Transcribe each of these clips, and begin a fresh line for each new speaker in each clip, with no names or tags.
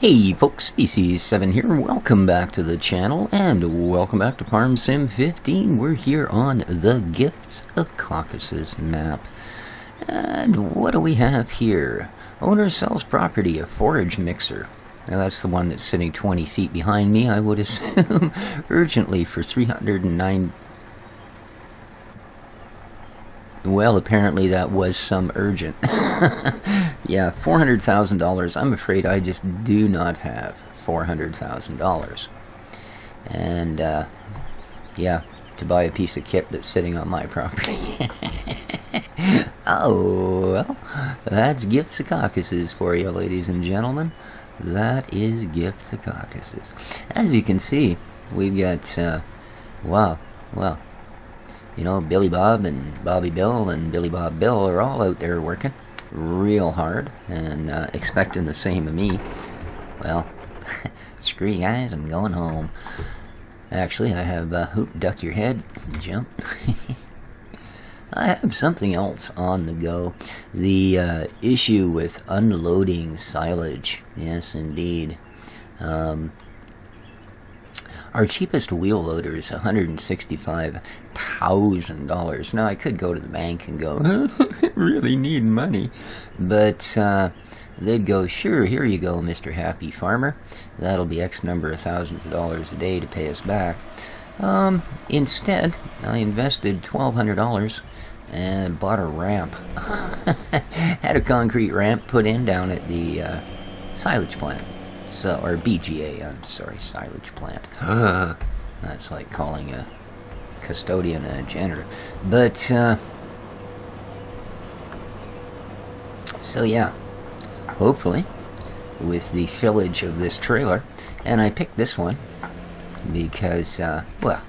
Hey folks, Species7 here, welcome back to the channel, and welcome back to Farm Sim 15. We're here on the Gifts of Caucasus map. And what do we have here? Owner sells property, a forage mixer. Now that's the one that's sitting 20 feet behind me, I would assume, urgently for 309. Well, apparently that was some urgent. Yeah, $400,000. I'm afraid I just do not have $400,000. And, yeah, to buy a piece of kit that's sitting on my property. Oh, well, that's Gifts of Caucasus for you, ladies and gentlemen. That is Gifts of Caucasus. As you can see, we've got, wow, well, you know, Billy Bob and Bobby Bill and Billy Bob Bill are all out there working real hard and expecting the same of me. Well, screw you guys, I'm going home. Actually, I have Hoop, duck your head, jump. I have something else on the go. The issue with unloading silage. Yes, indeed. Our cheapest wheel loader is $165,000. Now, I could go to the bank and go, I really need money. But they'd go, sure, here you go, Mr. Happy Farmer. That'll be X number of thousands of dollars a day to pay us back. Instead, I invested $1,200 and bought a ramp. Had a concrete ramp put in down at the silage plant. So, or BGA, I'm sorry, silage plant. That's like calling a custodian a janitor. But, so yeah, hopefully, with the fillage of this trailer, and I picked this one because, well,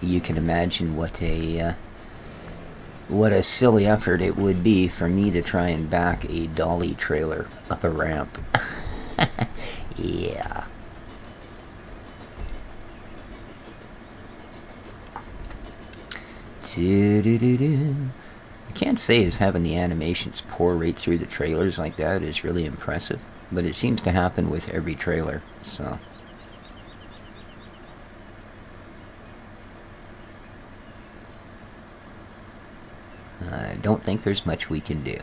you can imagine what a silly effort it would be for me to try and back a dolly trailer up a ramp. Yeah. I can't say as having the animations pour right through the trailers like that is really impressive, but it seems to happen with every trailer, so. I don't think there's much we can do.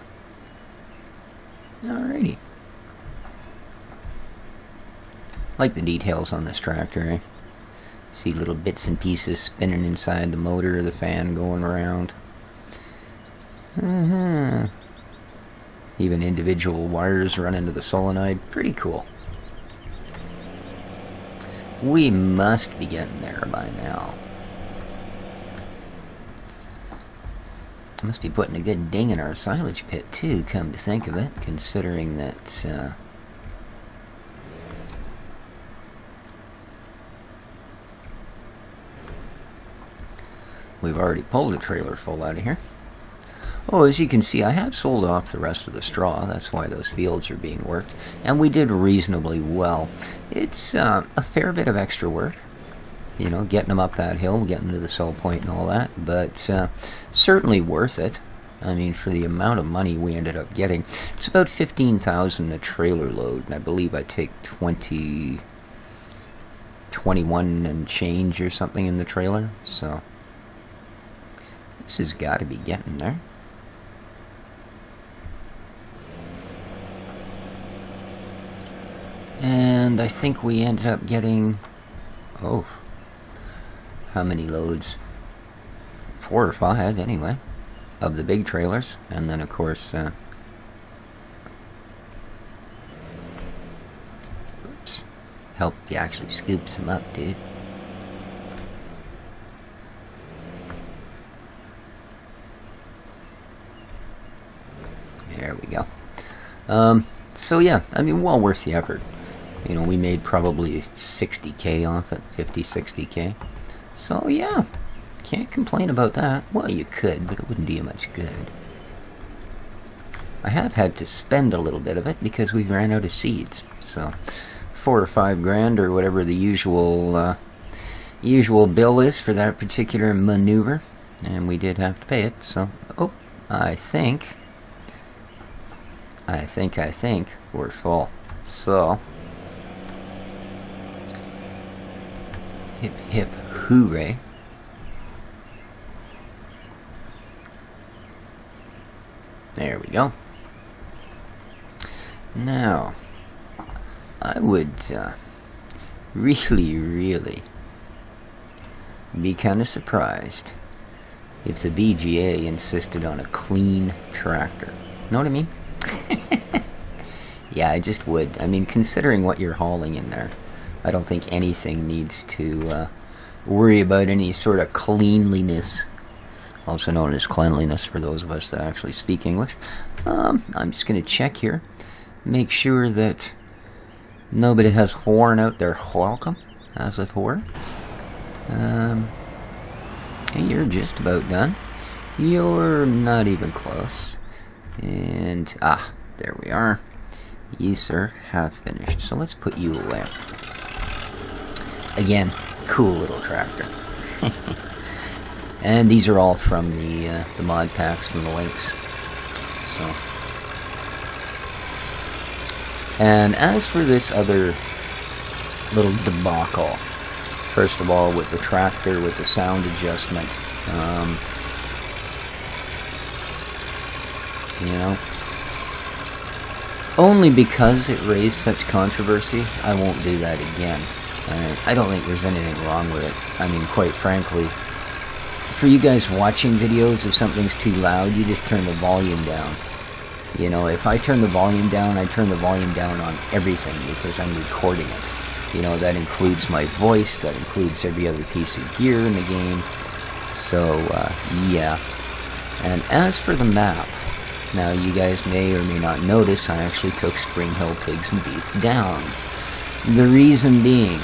Alrighty. Like the details on this tractor, eh? See little bits and pieces spinning inside the motor, the fan going around. Even individual wires run into the solenoid. Pretty cool. We must be getting there by now. Must be putting a good ding in our silage pit too, come to think of it, considering that we've already pulled a trailer full out of here. Oh, as you can see, I have sold off the rest of the straw. That's why those fields are being worked. And we did reasonably well. It's a fair bit of extra work. You know, getting them up that hill, getting to the sell point and all that. But certainly worth it. I mean, for the amount of money we ended up getting. It's about $15,000 a trailer load. And I believe I take 21 and change or something in the trailer. So this has got to be getting there. And I think we ended up getting, oh, how many loads? 4 or 5 anyway, of the big trailers. And then of course, oops, help you actually scoop some up, dude. There we go. So yeah, I mean, well worth the effort. You know, we made probably 60K off it, 50, 60K. So yeah, can't complain about that. Well, you could, but it wouldn't do you much good. I have had to spend a little bit of it because we ran out of seeds. So 4 or 5 grand or whatever the usual bill is for that particular maneuver, and we did have to pay it. So, oh, I think we're full. So, hip hip hooray. There we go. Now, I would really be kind of surprised if the VGA insisted on a clean tractor. Know what I mean? Yeah, I just would. I mean, considering what you're hauling in there, I don't think anything needs to worry about any sort of cleanliness, also known as cleanliness for those of us that actually speak English. I'm just going to check here, make sure that nobody has worn out their welcome, as it were. And you're just about done. You're not even close. And, there we are. You, sir, have finished. So let's put you away. Again, cool little tractor. And these are all from the mod packs from the links. So, and as for this other little debacle, first of all, with the tractor, with the sound adjustment, you know, only because it raised such controversy, I won't do that again. I don't think there's anything wrong with it. I mean, quite frankly, for you guys watching videos, if something's too loud, you just turn the volume down. You know, if I turn the volume down, I turn the volume down on everything because I'm recording it. You know, that includes my voice, that includes every other piece of gear in the game. So, yeah. And as for the map, now you guys may or may not notice I actually took Spring Hill Pigs and Beef down. The reason being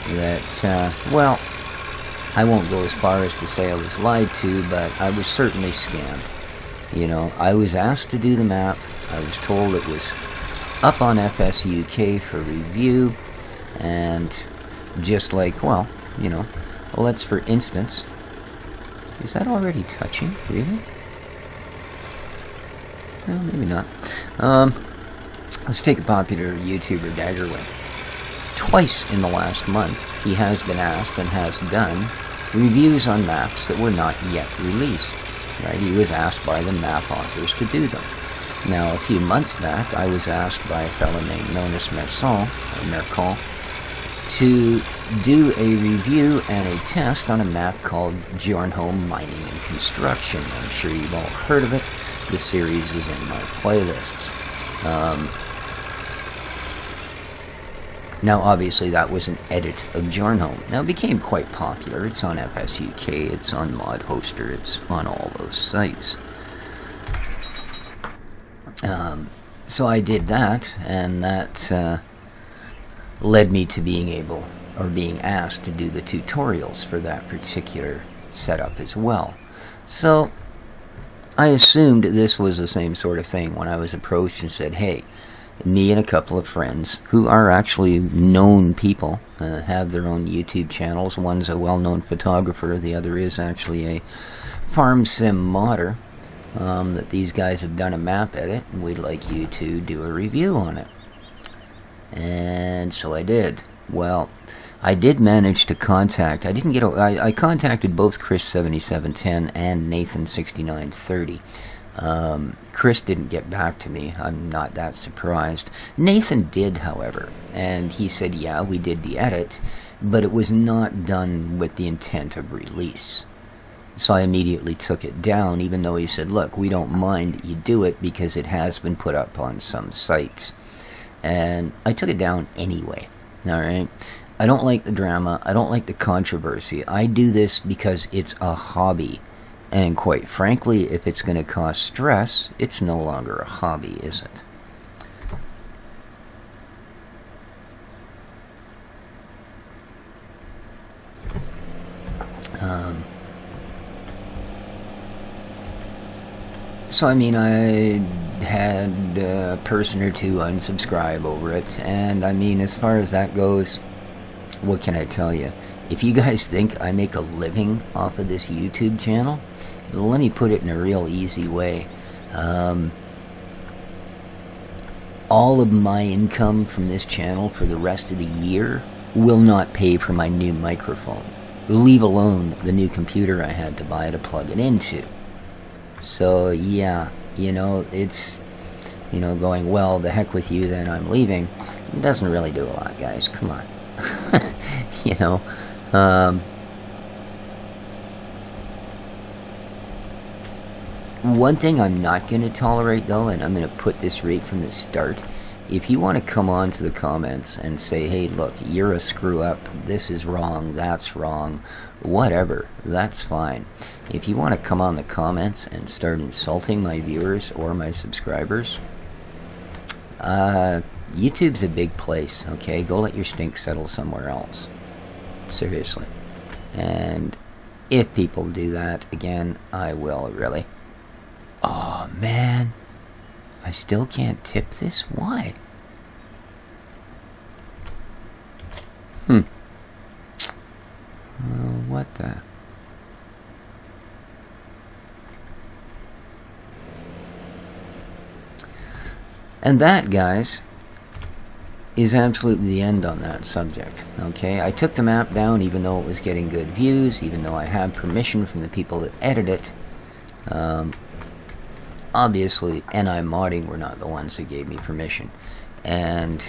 that, well, I won't go as far as to say I was lied to, but I was certainly scammed. You know, I was asked to do the map. I was told it was up on FSUK for review, and just like, well, you know, let's for instance, is that already touching? Really? No, maybe not. Let's take a popular YouTuber, Daggerwin. Twice in the last month, he has been asked and has done reviews on maps that were not yet released. Right? He was asked by the map authors to do them. Now, a few months back, I was asked by a fellow named known as Mercant, to do a review and a test on a map called Bjornholm Mining and Construction. I'm sure you've all heard of it. The series is in my playlists. Now, obviously, that was an edit of Bjornholm. Now, it became quite popular. It's on FSUK, it's on Mod Hoster, it's on all those sites. So I did that, and that led me to being able, or being asked to do the tutorials for that particular setup as well. So I assumed this was the same sort of thing when I was approached and said, hey, me and a couple of friends who are actually known people, have their own YouTube channels. One's a well-known photographer, the other is actually a farm sim modder, that these guys have done a map edit, and we'd like you to do a review on it. And so I did. Well, I did manage to contact, I contacted both Chris7710 and Nathan6930. Chris didn't get back to me. I'm not that surprised. Nathan did, however, and he said, yeah, we did the edit, but it was not done with the intent of release. So I immediately took it down, even though he said, look, we don't mind that you do it because it has been put up on some sites. And I took it down anyway, alright? I don't like the drama. I don't like the controversy. I do this because it's a hobby. And quite frankly, if it's going to cause stress, it's no longer a hobby, is it? So, I mean, I had a person or two unsubscribe over it, and I mean, as far as that goes, what can I tell you? If you guys think I make a living off of this YouTube channel, let me put it in a real easy way. all of my income from this channel for the rest of the year will not pay for my new microphone, leave alone the new computer I had to buy to plug it into. So yeah, you know, it's, you know, going, well, the heck with you, then I'm leaving. It doesn't really do a lot, guys. Come on. You know, one thing I'm not going to tolerate, though, and I'm going to put this right from the start, if you want to come on to the comments and say, hey, look, you're a screw up, this is wrong, that's wrong, whatever, that's fine. If you want to come on the comments and start insulting my viewers or my subscribers, YouTube's a big place, okay? Go let your stink settle somewhere else. Seriously. And if people do that, again, I will, really. Oh, man. I still can't tip this? Why? What the? And that, guys, is absolutely the end on that subject. Okay, I took the map down even though it was getting good views, even though I had permission from the people that edit it. Obviously, NI Modding were not the ones that gave me permission. And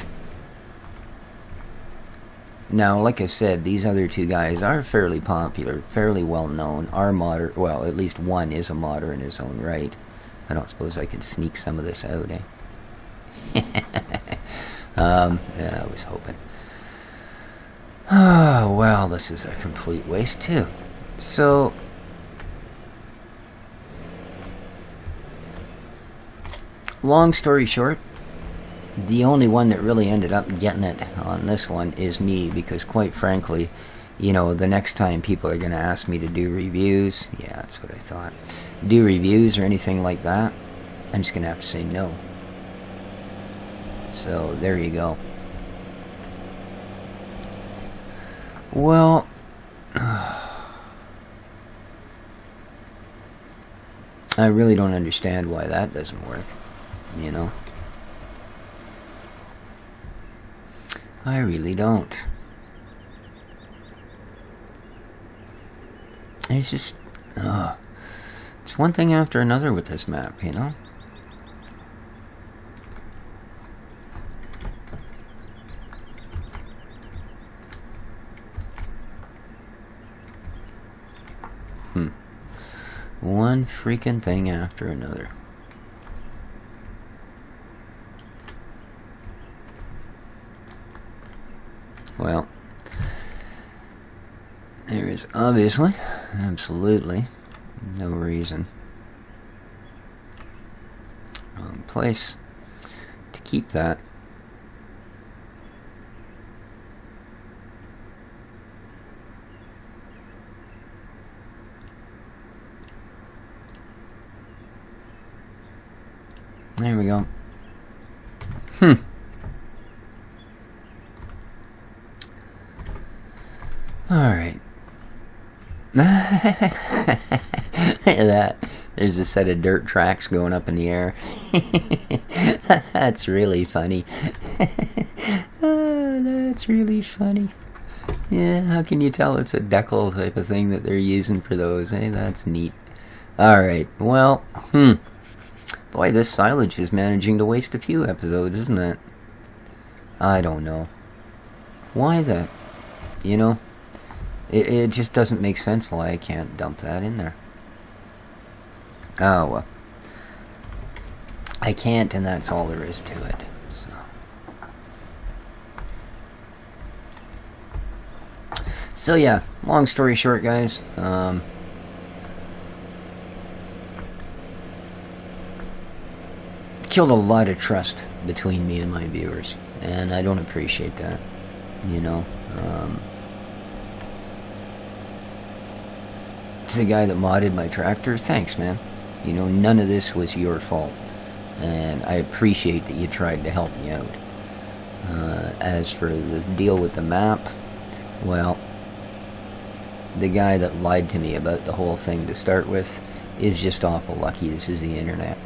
now, like I said, these other two guys are fairly popular, fairly well known, are modder, well, at least one is a modder in his own right. I don't suppose I can sneak some of this out, eh? Yeah, I was hoping. Oh, well, this is a complete waste, too. So, long story short, the only one that really ended up getting it on this one is me, because quite frankly, you know, the next time people are going to ask me to do reviews, yeah, that's what I thought, do reviews or anything like that, I'm just going to have to say no. So, there you go. Well, I really don't understand why that doesn't work, you know? I really don't. It's just, it's one thing after another with this map, you know? One freaking thing after another. Well, there is obviously, absolutely, no reason, wrong place, to keep that. There we go. Alright. Look at that. There's a set of dirt tracks going up in the air. That's really funny. Oh, that's really funny. Yeah, how can you tell it's a decal type of thing that they're using for those, eh? That's neat. Alright, well, boy, this silage is managing to waste a few episodes, isn't it? I don't know. Why that? You know? It just doesn't make sense why I can't dump that in there. Oh, well. I can't, and that's all there is to it. So yeah, long story short, guys. Killed a lot of trust between me and my viewers, and I don't appreciate that, you know. To the guy that modded my tractor, thanks, man. You know, none of this was your fault, and I appreciate that you tried to help me out. As for the deal with the map, well, the guy that lied to me about the whole thing to start with is just awful lucky this is the internet.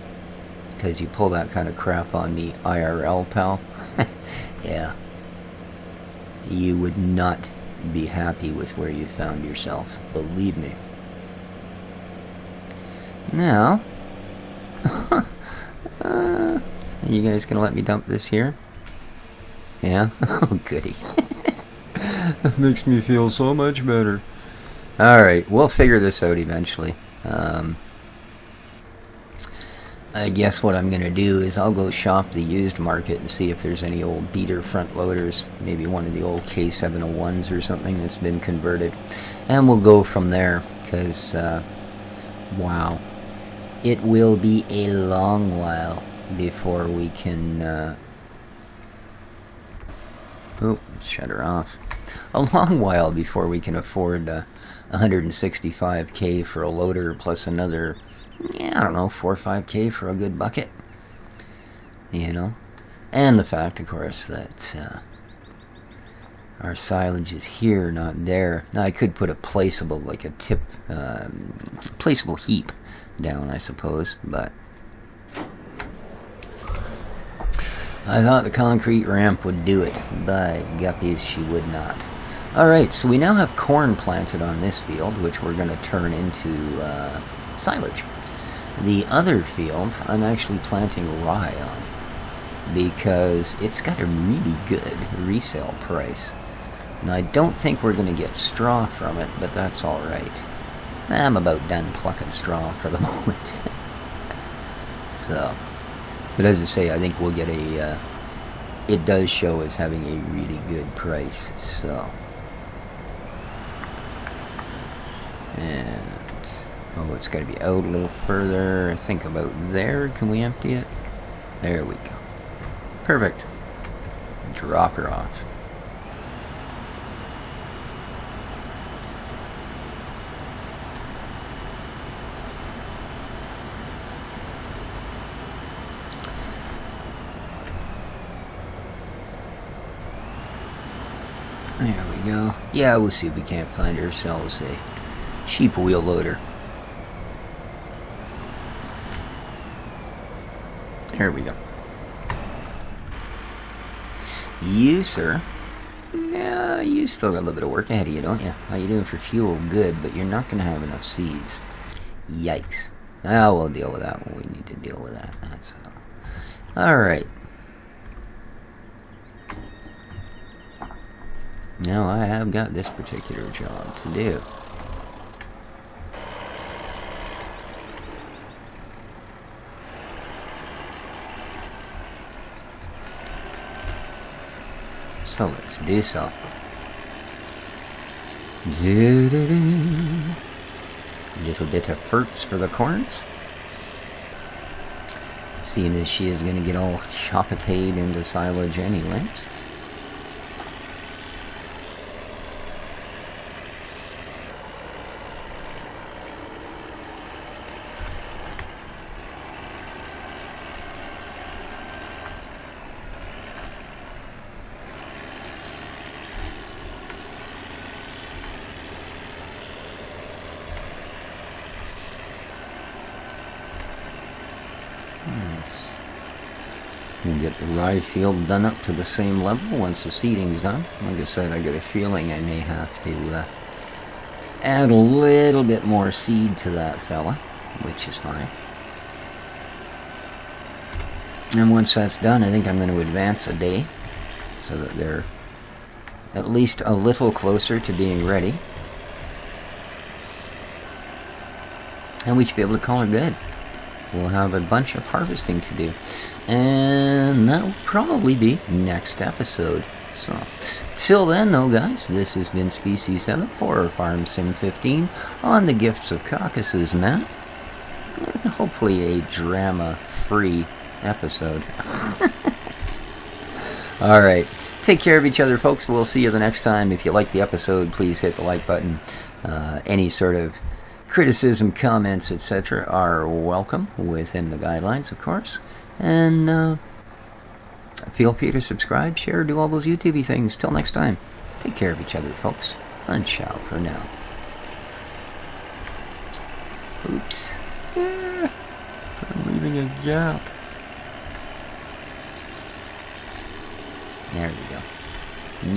because you pull that kind of crap on the IRL, pal. Yeah. You would not be happy with where you found yourself. Believe me. Now, are you guys gonna let me dump this here? Yeah? Oh, goody. That makes me feel so much better. Alright, we'll figure this out eventually. I guess what I'm gonna do is I'll go shop the used market and see if there's any old beater front loaders, maybe one of the old K701s or something that's been converted, and we'll go from there, because wow, it will be a long while before we can shut her off. A long while before we can afford 165K for a loader, plus another, I don't know, 4 or 5K for a good bucket. You know? And the fact, of course, that our silage is here, not there. Now, I could put a placeable, like a tip, placeable heap down, I suppose, but I thought the concrete ramp would do it. By guppies, she would not. Alright, so we now have corn planted on this field, which we're going to turn into silage. The other field, I'm actually planting rye on, because it's got a really good resale price. And I don't think we're going to get straw from it, but that's alright. I'm about done plucking straw for the moment. So, but as I say, I think we'll get a, it does show as having a really good price, so. And, oh, it's got to be out a little further, I think about there. Can we empty it? There we go. Perfect. Drop her off. There we go. Yeah, we'll see if we can't find ourselves a cheap wheel loader. There we go. You, sir. Yeah, you still got a little bit of work ahead of you, don't you? How you doing for fuel? Good, but you're not going to have enough seeds. Yikes. Ah, we'll deal with that when we need to deal with that. That's all. Alright. Now I have got this particular job to do. So let's do so. Little bit of fruits for the corns. Seeing as she is going to get all choppatade into silage anyways. Nice. We'll get the rye field done up to the same level once the seeding's done. Like I said, I got a feeling I may have to add a little bit more seed to that fella, which is fine. And once that's done, I think I'm going to advance a day so that they're at least a little closer to being ready. And we should be able to call it good. We'll have a bunch of harvesting to do. And that will probably be next episode. So, till then though, guys, this has been Species 7 for Farm Sim 15 on the Gifts of Caucasus map. And hopefully a drama-free episode. Alright, take care of each other, folks. We'll see you the next time. If you liked the episode, please hit the like button. Any sort of criticism, comments, etc. are welcome within the guidelines, of course. And feel free to subscribe, share, do all those YouTube-y things. Till next time, take care of each other, folks. And ciao for now. Oops. I'm leaving a gap. There you go.